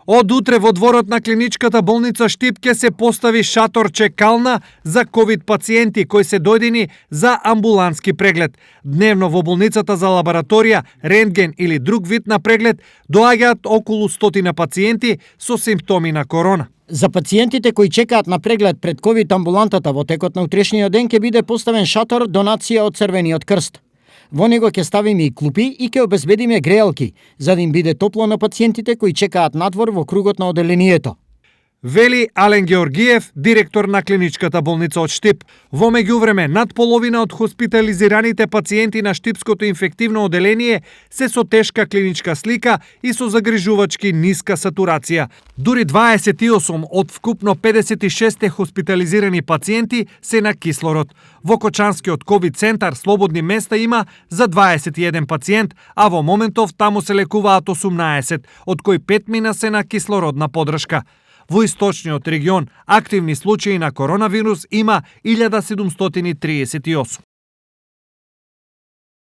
Од утре во дворот на клиничката болница Штип ќе се постави шатор чекална за ковид пациенти кои се дојдени за амбулански преглед. Дневно во болницата за лабораторија, рентген или друг вид на преглед доаѓаат околу 100 пациенти со симптоми на корона. За пациентите кои чекаат на преглед пред ковид амбулантата во текот на утрешниот ден ќе биде поставен шатор донација од Црвениот крст. Во него ќе ставиме и клупи и ќе обезбедиме греелки, за да им биде топло на пациентите кои чекаат надвор во кругот на оделението. Вели Ален Георгиев, директор на клиничката болница од Штип. Во меѓувреме, над половина од хоспитализираните пациенти на Штипското инфективно оделение се со тешка клиничка слика и со загрижувачки ниска сатурација. Дури 28 од вкупно 56 хоспитализирани пациенти се на кислород. Во Кочанскиот ковид центар слободни места има за 21 пациент, а во моментов таму се лекуваат 18, од кои 5 мина се на кислородна поддршка. Во источниот регион активни случаи на коронавирус има 1738.